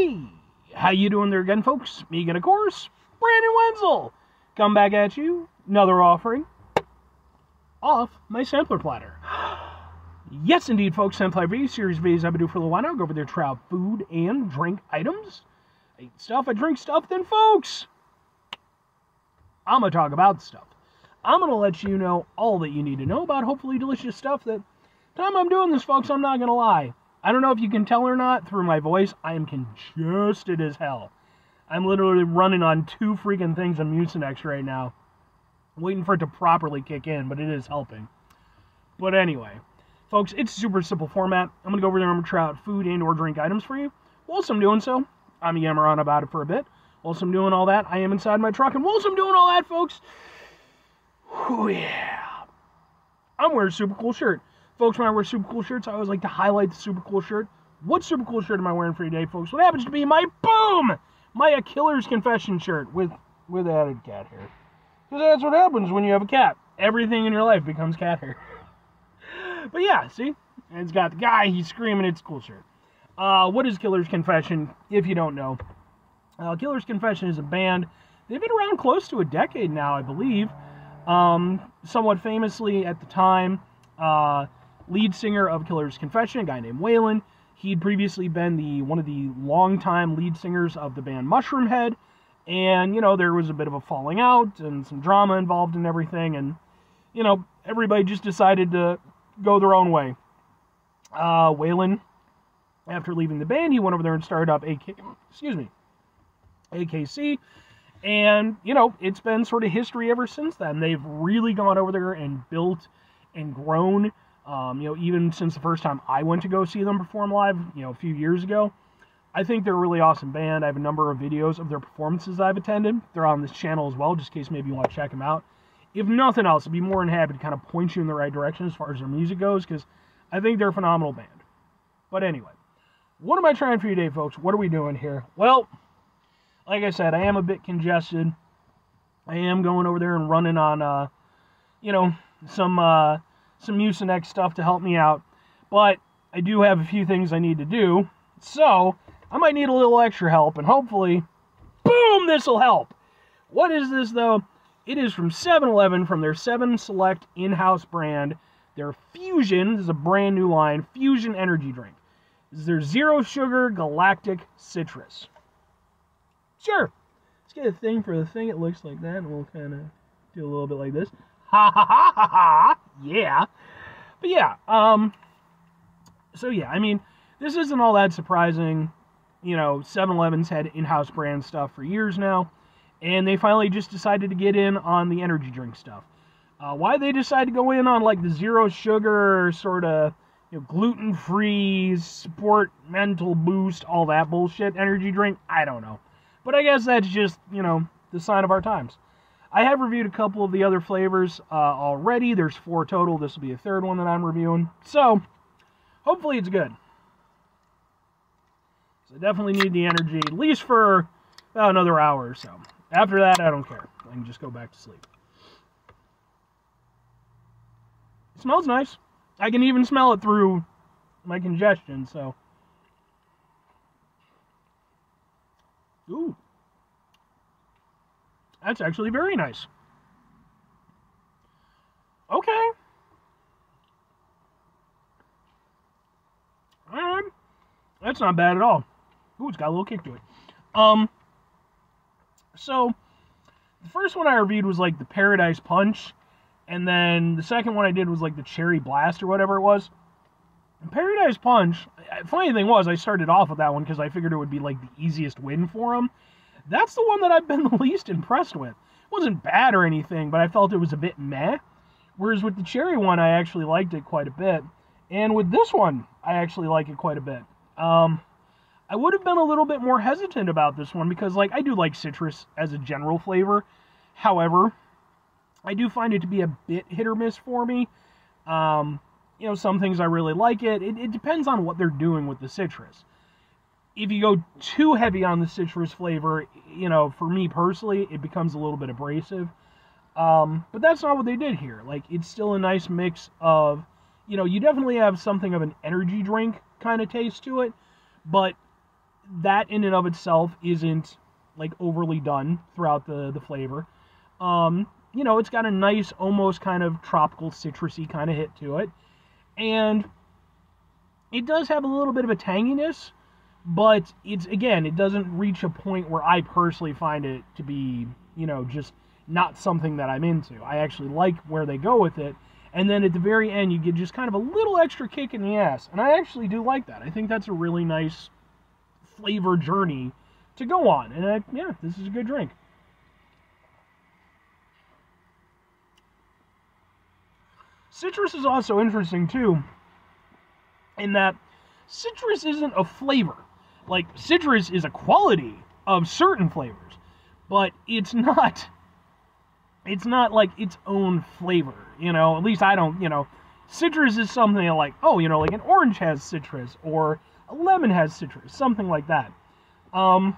Hey, how you doing there again, folks? Me again, of course, Brandon Wenzel. Come back at you, another offering off my sampler platter. Yes, indeed, folks, Sampler V series videos I've been doing for a little while now. Go over there, try out food and drink items. I eat stuff, I drink stuff, then, folks, I'm going to talk about stuff. I'm going to let you know all that you need to know about hopefully delicious stuff. That time I'm doing this, folks, I'm not going to lie. I don't know if you can tell or not through my voice. I am congested as hell. I'm literally running on 2 freaking things of Mucinex right now. Waiting for it to properly kick in, but it is helping. But anyway, folks, it's a super simple format. I'm going to go over there and I'm going to try out food and or drink items for you. Whilst I'm doing so, I'm going to yammer on about it for a bit. Whilst I'm doing all that, I am inside my truck. And whilst I'm doing all that, folks, oh yeah, I'm wearing a super cool shirt. Folks, when I wear super cool shirts, I always like to highlight the super cool shirt. What super cool shirt am I wearing for today, folks? What happens to be my A Killer's Confession shirt with added cat hair. Because that's what happens when you have a cat. Everything in your life becomes cat hair. But yeah, see? And it's got the guy, he's screaming, it's a cool shirt. What is Killer's Confession, if you don't know? Killer's Confession is a band. They've been around close to a decade now, I believe. Somewhat famously at the time, lead singer of Killer's Confession, a guy named Waylon. He'd previously been one of the longtime lead singers of the band Mushroomhead, and, you know, there was a bit of a falling out and some drama involved in everything, and, you know, everybody just decided to go their own way. Waylon, after leaving the band, he went over there and started up AKC, and, you know, it's been sort of history ever since then. They've really gone over there and built and grown. You know, even since the first time I went to go see them perform live, you know, a few years ago. I think they're a really awesome band. I have a number of videos of their performances I've attended. They're on this channel as well, just in case maybe you want to check them out. If nothing else, I'd be more than happy to kind of point you in the right direction as far as their music goes, because I think they're a phenomenal band. But anyway, what am I trying for you today, folks? What are we doing here? Well, like I said, I am a bit congested. I am going over there and running on, you know, some Mucinex stuff to help me out, but I do have a few things I need to do, so I might need a little extra help, and hopefully, boom, this will help. What is this, though? It is from 7-Eleven, from their 7 Select in-house brand, their Fusion. This is a brand new line, Fusion energy drink. This is their zero sugar Galactic citrus. Sure, let's get a thing for the thing. It looks like that, and we'll kind of do a little bit like this. Ha ha ha ha ha! Yeah. But yeah, so yeah, I mean, this isn't all that surprising. You know, 7-Eleven's had in-house brand stuff for years now, and they finally just decided to get in on the energy drink stuff. Why they decide to go in on, like, the zero sugar, sort of, you know, gluten-free, sport, mental boost, all that bullshit energy drink, I don't know. But I guess that's just, you know, the sign of our times. I have reviewed a couple of the other flavors already. There's 4 total. This will be a 3rd one that I'm reviewing. So, hopefully it's good. So I definitely need the energy, at least for about another hour or so. After that, I don't care. I can just go back to sleep. It smells nice. I can even smell it through my congestion, so. Ooh. That's actually very nice. Okay. Alright. That's not bad at all. Ooh, it's got a little kick to it. So, the first one I reviewed was like the Paradise Punch, and then the second one I did was like the Cherry Blast or whatever it was. And Paradise Punch, funny thing was, I started off with that one because I figured it would be like the easiest win for them. That's the one that I've been the least impressed with. It wasn't bad or anything, but I felt it was a bit meh. Whereas with the cherry one, I actually liked it quite a bit. And with this one, I actually like it quite a bit. I would have been a little bit more hesitant about this one because, like, I do like citrus as a general flavor. However, I do find it to be a bit hit or miss for me. You know, some things I really like it. It depends on what they're doing with the citrus. If you go too heavy on the citrus flavor, you know, for me personally, it becomes a little bit abrasive. But that's not what they did here. Like, it's still a nice mix of, you know, you definitely have something of an energy drink kind of taste to it, but that in and of itself isn't like overly done throughout the flavor. You know, it's got a nice, almost kind of tropical, citrusy kind of hit to it. And it does have a little bit of a tanginess, but it's, again, it doesn't reach a point where I personally find it to be, you know, just not something that I'm into. I actually like where they go with it. And then at the very end, you get just kind of a little extra kick in the ass. And I actually do like that. I think that's a really nice flavor journey to go on. And yeah, this is a good drink. Citrus is also interesting, too, in that citrus isn't a flavor. Like, citrus is a quality of certain flavors, but it's not like its own flavor, you know? At least I don't, you know. Citrus is something like, oh, you know, like an orange has citrus, or a lemon has citrus, something like that. So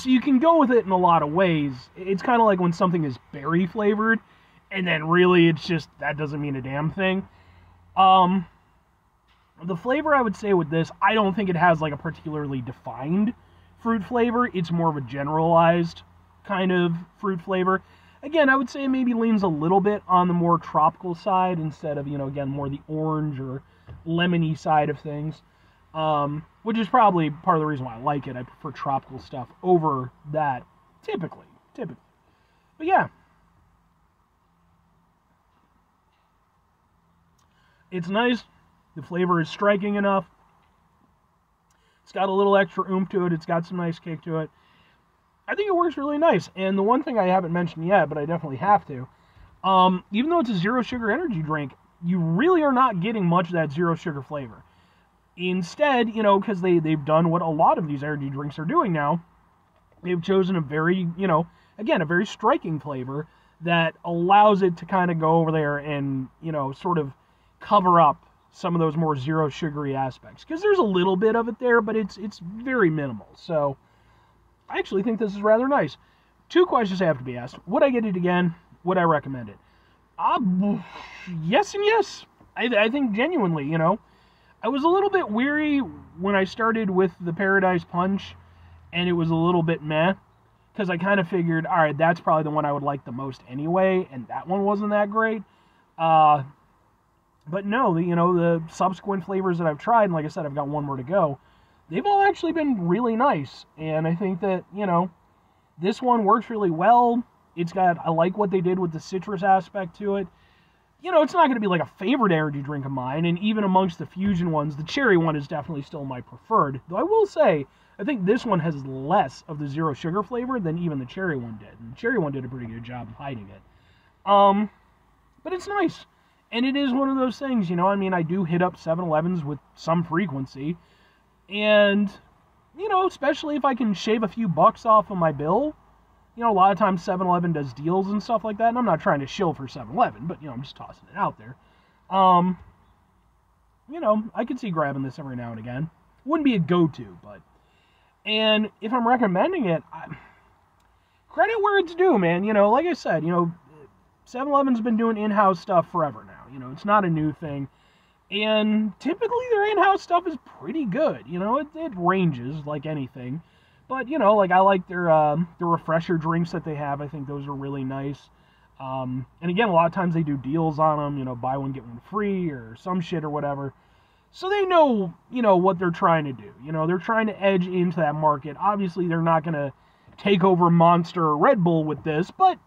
you can go with it in a lot of ways. It's kind of like when something is berry flavored, and then really it's just, that doesn't mean a damn thing. The flavor, I would say, with this, I don't think it has like a particularly defined fruit flavor. It's more of a generalized kind of fruit flavor. Again, I would say it maybe leans a little bit on the more tropical side instead of, you know, again, more the orange or lemony side of things. Which is probably part of the reason why I like it. I prefer tropical stuff over that, typically. But yeah. It's nice. The flavor is striking enough. It's got a little extra oomph to it. It's got some nice kick to it. I think it works really nice. And the one thing I haven't mentioned yet, but I definitely have to, even though it's a zero sugar energy drink, you really are not getting much of that zero sugar flavor. Instead, you know, because they've done what a lot of these energy drinks are doing now, they've chosen a very, you know, again, a very striking flavor that allows it to kind of go over there and, you know, sort of cover up some of those more zero sugary aspects. Because there's a little bit of it there, but it's very minimal. So I actually think this is rather nice. 2 questions have to be asked. Would I get it again? Would I recommend it? Yes and yes. I think genuinely, you know. I was a little bit weary when I started with the Paradise Punch, and it was a little bit meh, because I kind of figured, all right, that's probably the one I would like the most anyway, and that one wasn't that great. But no, you know, the subsequent flavors that I've tried, and like I said, I've got one more to go, they've all actually been really nice. And I think that, you know, this one works really well. I like what they did with the citrus aspect to it. You know, it's not going to be like a favorite energy drink of mine, and even amongst the fusion ones, the cherry one is definitely still my preferred. Though I will say, I think this one has less of the zero sugar flavor than even the cherry one did. And the cherry one did a pretty good job of hiding it. But it's nice. And it is one of those things, you know, I mean, I do hit up 7-Elevens with some frequency. And, you know, especially if I can shave a few bucks off of my bill. You know, a lot of times 7-Eleven does deals and stuff like that. And I'm not trying to shill for 7-Eleven, but, you know, I'm just tossing it out there. You know, I could see grabbing this every now and again. Wouldn't be a go-to, but... And if I'm recommending it, credit where it's due, man. You know, like I said, you know, 7-Eleven's been doing in-house stuff forever now. You know, it's not a new thing. And typically their in-house stuff is pretty good. You know, it ranges like anything. But, you know, like I like their refresher drinks that they have. I think those are really nice. And again, a lot of times they do deals on them. You know, buy one, get one free or some shit or whatever. So they know, you know, what they're trying to do. You know, they're trying to edge into that market. Obviously, they're not going to take over Monster or Red Bull with this. But,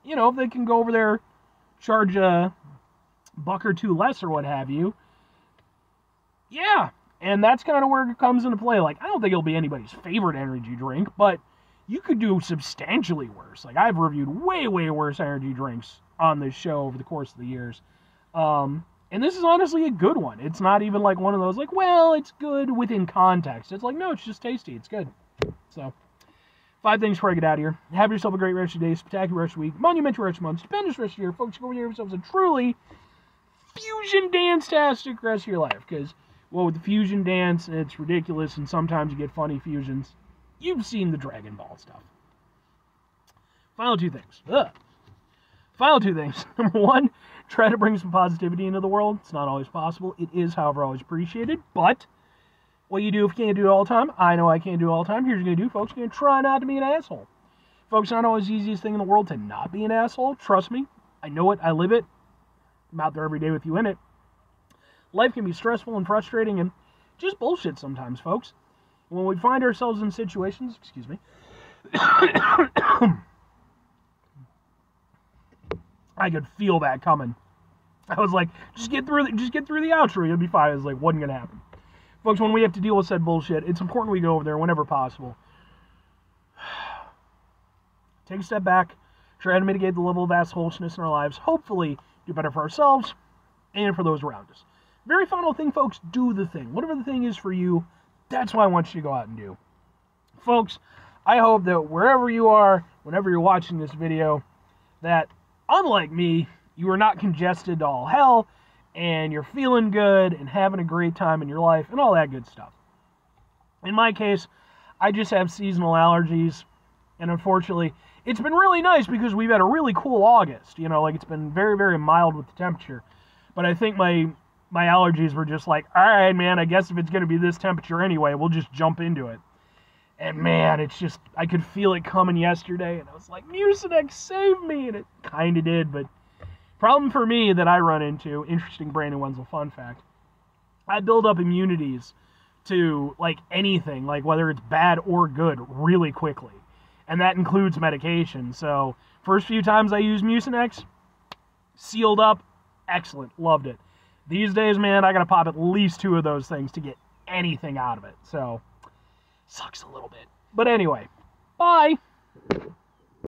you know, if they can go over there, charge a $1 or $2 less or what have you. Yeah, and that's kind of where it comes into play. Like, I don't think it'll be anybody's favorite energy drink, but you could do substantially worse. Like, I've reviewed way, way worse energy drinks on this show over the course of the years. And this is honestly a good one. It's not even like one of those, like, well, it's good within context. It's like, no, it's just tasty. It's good. So, 5 things before I get out of here. Have yourself a great rest of your day, spectacular rest of your week, monumental rest of your month, stupendous rest of your year. Folks, go over here yourselves a truly fusion dance-tastic rest of your life. Because, well, with the fusion dance, it's ridiculous, and sometimes you get funny fusions. You've seen the Dragon Ball stuff. Final 2 things. Final 2 things. Number 1, try to bring some positivity into the world. It's not always possible. It is, however, always appreciated. But What you do if you can't do it all the time, I know I can't do it all the time. Here's what you're going to do, folks. You're going to try not to be an asshole. Folks, it's not always the easiest thing in the world to not be an asshole. Trust me. I know it. I live it. I'm out there every day with you in it. Life can be stressful and frustrating and just bullshit sometimes, folks. When we find ourselves in situations, excuse me, I could feel that coming. I was like, just get through the outro, you'll be fine. It was like, wasn't gonna happen. Folks, when we have to deal with said bullshit, it's important we go over there whenever possible. Take a step back, try to mitigate the level of assholishness in our lives, hopefully do better for ourselves and for those around us. Very final thing, folks, do the thing. Whatever the thing is for you, that's what I want you to go out and do. Folks, I hope that wherever you are, whenever you're watching this video, that, unlike me, you are not congested to all hell, and you're feeling good and having a great time in your life and all that good stuff. In my case, I just have seasonal allergies, and unfortunately, it's been really nice because we've had a really cool August. You know, like, it's been very, very mild with the temperature. But I think my allergies were just like, all right, man, I guess if it's going to be this temperature anyway, we'll just jump into it. And man, it's just, I could feel it coming yesterday, and I was like, Mucinex, save me! And it kind of did, but problem for me that I run into, interesting Brandon Wenzel fun fact, I build up immunities to, like, anything, like whether it's bad or good, really quickly. And that includes medication. So, first few times I used Mucinex, sealed up, excellent, loved it. These days, man, I gotta pop at least 2 of those things to get anything out of it. So, sucks a little bit. But anyway, bye!